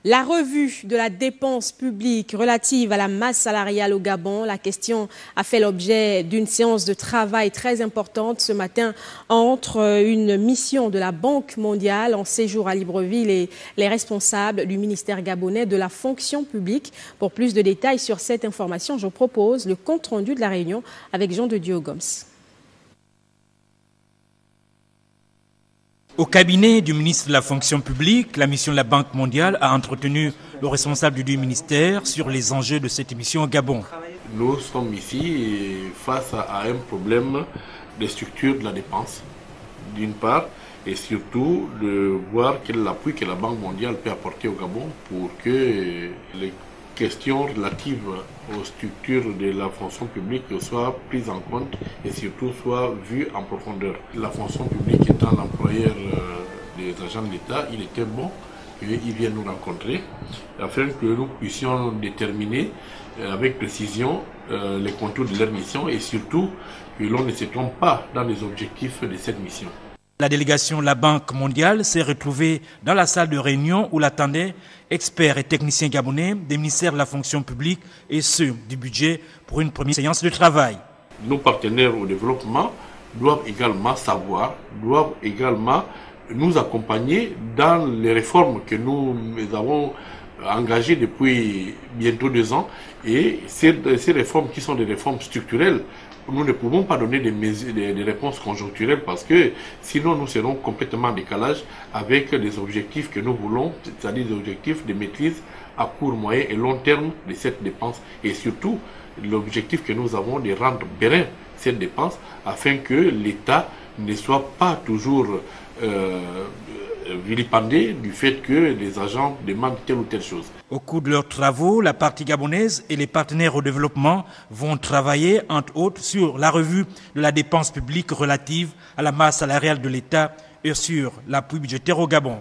La revue de la dépense publique relative à la masse salariale au Gabon, la question a fait l'objet d'une séance de travail très importante ce matin entre une mission de la Banque mondiale en séjour à Libreville et les responsables du ministère gabonais de la fonction publique. Pour plus de détails sur cette information, je propose le compte-rendu de la réunion avec Jean de Dieu Gomes. Au cabinet du ministre de la fonction publique, la mission de la Banque mondiale a entretenu le responsable du ministère sur les enjeux de cette mission au Gabon. Nous sommes ici face à un problème de structure de la dépense, d'une part, et surtout de voir quel est l'appui que la Banque mondiale peut apporter au Gabon pour que les questions relatives aux structures de la fonction publique soient prises en compte et surtout soient vues en profondeur. La fonction publique étant l'employeur des agents de l'État, il était bon qu'ils viennent nous rencontrer afin que nous puissions déterminer avec précision les contours de leur mission et surtout que l'on ne se trompe pas dans les objectifs de cette mission. La délégation de la Banque mondiale s'est retrouvée dans la salle de réunion où l'attendaient experts et techniciens gabonais des ministères de la fonction publique et ceux du budget pour une première séance de travail. Nos partenaires au développement doivent également savoir, doivent également nous accompagner dans les réformes que nous avons engagées depuis bientôt 2 ans et ces réformes qui sont des réformes structurelles. Nous ne pouvons pas donner des réponses conjoncturelles parce que sinon nous serons complètement en décalage avec les objectifs que nous voulons, c'est-à-dire des objectifs de maîtrise à court, moyen et long terme de cette dépense et surtout l'objectif que nous avons de rendre pérenne cette dépense afin que l'État ne soit pas toujours vilipendé du fait que les agents demandent telle ou telle chose. Au cours de leurs travaux, la partie gabonaise et les partenaires au développement vont travailler, entre autres, sur la revue de la dépense publique relative à la masse salariale de l'État et sur l'appui budgétaire au Gabon.